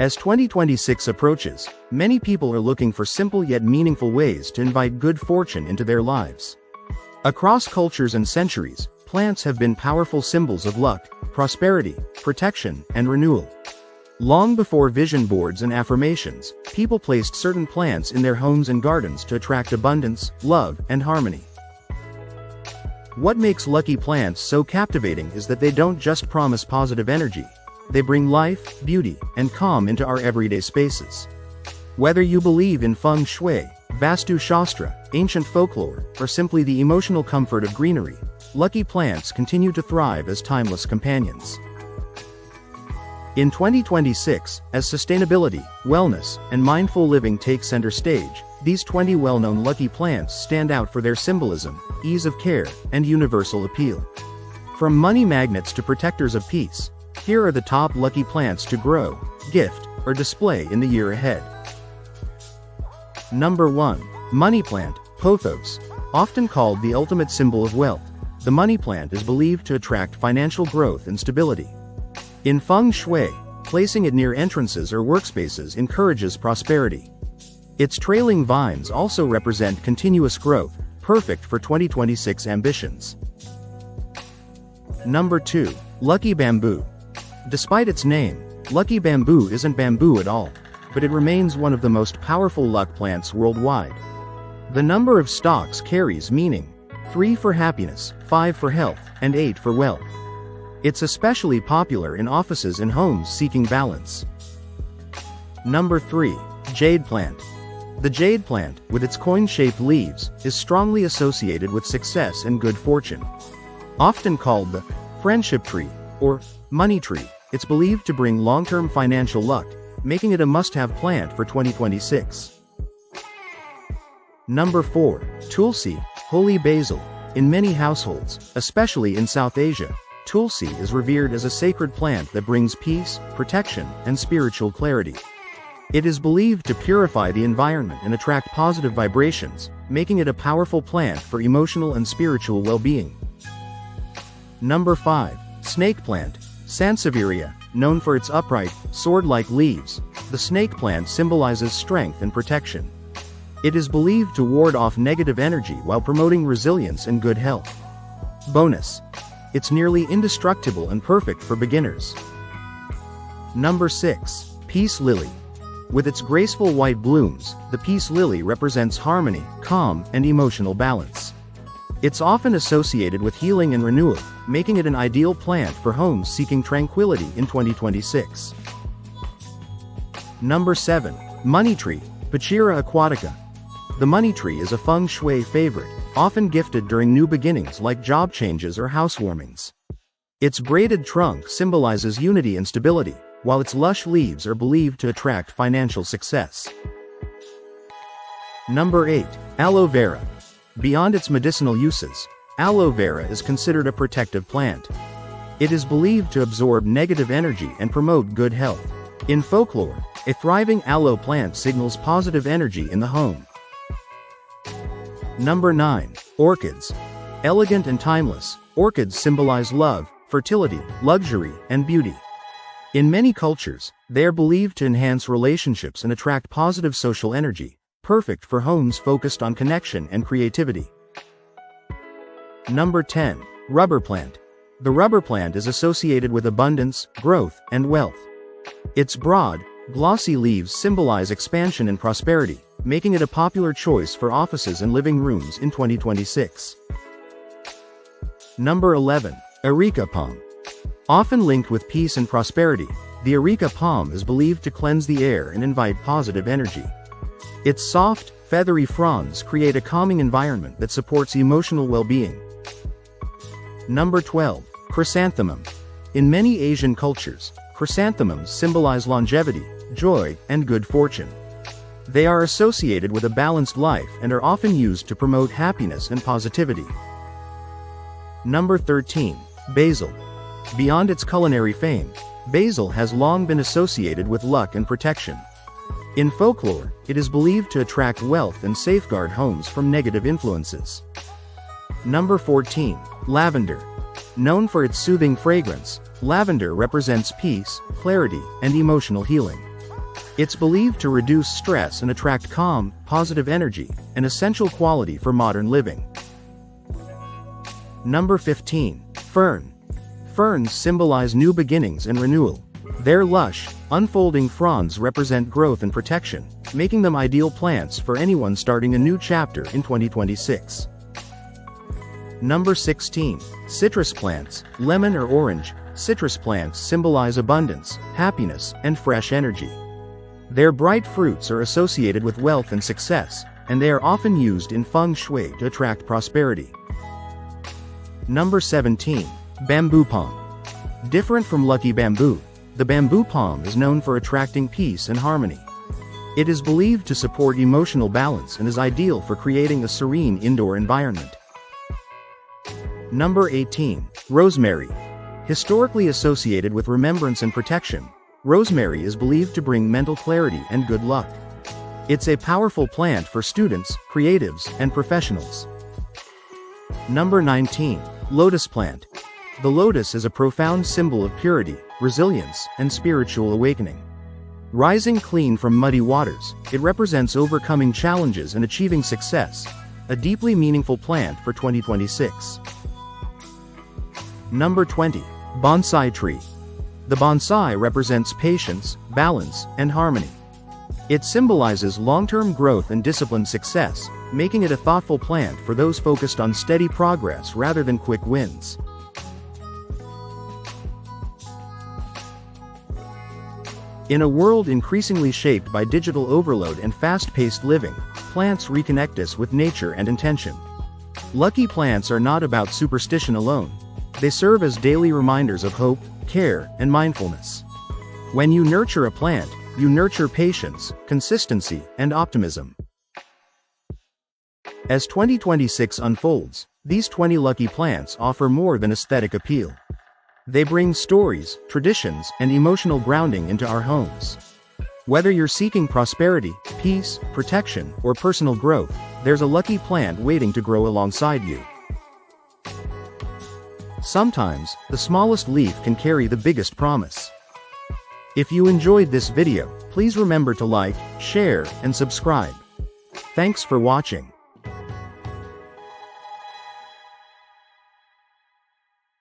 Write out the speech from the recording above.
As 2026 approaches, many people are looking for simple yet meaningful ways to invite good fortune into their lives. Across cultures and centuries, plants have been powerful symbols of luck, prosperity, protection, and renewal. Long before vision boards and affirmations, people placed certain plants in their homes and gardens to attract abundance, love, and harmony. What makes lucky plants so captivating is that they don't just promise positive energy. They bring life, beauty, and calm into our everyday spaces. Whether you believe in Feng Shui, Vastu Shastra, ancient folklore, or simply the emotional comfort of greenery, lucky plants continue to thrive as timeless companions. In 2026, as sustainability, wellness, and mindful living take center stage, these 20 well-known lucky plants stand out for their symbolism, ease of care, and universal appeal. From money magnets to protectors of peace, here are the top lucky plants to grow, gift, or display in the year ahead. Number 1. Money plant, pothos. Often called the ultimate symbol of wealth, the money plant is believed to attract financial growth and stability. In Feng Shui, placing it near entrances or workspaces encourages prosperity. Its trailing vines also represent continuous growth, perfect for 2026 ambitions. Number 2. Lucky bamboo. Despite its name, lucky bamboo isn't bamboo at all, but it remains one of the most powerful luck plants worldwide. The number of stalks carries meaning: 3 for happiness, 5 for health, and 8 for wealth. It's especially popular in offices and homes seeking balance. Number 3. Jade plant. The jade plant, with its coin-shaped leaves, is strongly associated with success and good fortune. Often called the friendship tree or money tree, it's believed to bring long-term financial luck, making it a must-have plant for 2026. Number 4. Tulsi, holy basil. In many households, especially in South Asia, Tulsi is revered as a sacred plant that brings peace, protection, and spiritual clarity. It is believed to purify the environment and attract positive vibrations, making it a powerful plant for emotional and spiritual well-being. Number 5. Snake plant, Sansevieria. Known for its upright, sword-like leaves, the snake plant symbolizes strength and protection. It is believed to ward off negative energy while promoting resilience and good health. Bonus: it's nearly indestructible and perfect for beginners. Number 6. Peace lily. With its graceful white blooms, the peace lily represents harmony, calm, and emotional balance. It's often associated with healing and renewal, making it an ideal plant for homes seeking tranquility in 2026. Number 7. Money tree, Pachira aquatica. The money tree is a Feng Shui favorite, often gifted during new beginnings like job changes or housewarmings. Its braided trunk symbolizes unity and stability, while its lush leaves are believed to attract financial success. Number 8. Aloe vera. Beyond its medicinal uses, aloe vera is considered a protective plant. It is believed to absorb negative energy and promote good health. In folklore, a thriving aloe plant signals positive energy in the home. Number 9. Orchids. Elegant and timeless, orchids symbolize love, fertility, luxury, and beauty. In many cultures, they are believed to enhance relationships and attract positive social energy, perfect for homes focused on connection and creativity. Number 10. Rubber plant. The rubber plant is associated with abundance, growth, and wealth. Its broad, glossy leaves symbolize expansion and prosperity, making it a popular choice for offices and living rooms in 2026. Number 11. Areca palm. Often linked with peace and prosperity, the areca palm is believed to cleanse the air and invite positive energy. Its soft, feathery fronds create a calming environment that supports emotional well-being. Number 12. Chrysanthemum. In many Asian cultures, chrysanthemums symbolize longevity, joy, and good fortune. They are associated with a balanced life and are often used to promote happiness and positivity. Number 13. Basil. Beyond its culinary fame, basil has long been associated with luck and protection. In folklore, it is believed to attract wealth and safeguard homes from negative influences. Number 14. Lavender. Known for its soothing fragrance, lavender represents peace, clarity, and emotional healing. It's believed to reduce stress and attract calm, positive energy, an essential quality for modern living. Number 15. Fern. Ferns symbolize new beginnings and renewal. Their lush, unfolding fronds represent growth and protection, making them ideal plants for anyone starting a new chapter in 2026. Number 16. Citrus plants. Lemon or orange, citrus plants symbolize abundance, happiness, and fresh energy. Their bright fruits are associated with wealth and success, and they are often used in Feng Shui to attract prosperity. Number 17. Bamboo palm. Different from lucky bamboo, the bamboo palm is known for attracting peace and harmony. It is believed to support emotional balance and is ideal for creating a serene indoor environment. Number 18. Rosemary. Historically associated with remembrance and protection, rosemary is believed to bring mental clarity and good luck. It's a powerful plant for students, creatives, and professionals. Number 19. Lotus plant. The lotus is a profound symbol of purity, resilience, and spiritual awakening. Rising clean from muddy waters, it represents overcoming challenges and achieving success, a deeply meaningful plant for 2026. Number 20. Bonsai tree. The bonsai represents patience, balance, and harmony. It symbolizes long-term growth and disciplined success, making it a thoughtful plant for those focused on steady progress rather than quick wins. In a world increasingly shaped by digital overload and fast-paced living, plants reconnect us with nature and intention. Lucky plants are not about superstition alone. They serve as daily reminders of hope, care, and mindfulness. When you nurture a plant, you nurture patience, consistency, and optimism. As 2026 unfolds, these 20 lucky plants offer more than aesthetic appeal. They bring stories, traditions, and emotional grounding into our homes. Whether you're seeking prosperity, peace, protection, or personal growth, there's a lucky plant waiting to grow alongside you. Sometimes, the smallest leaf can carry the biggest promise. If you enjoyed this video, please remember to like, share, and subscribe. Thanks for watching.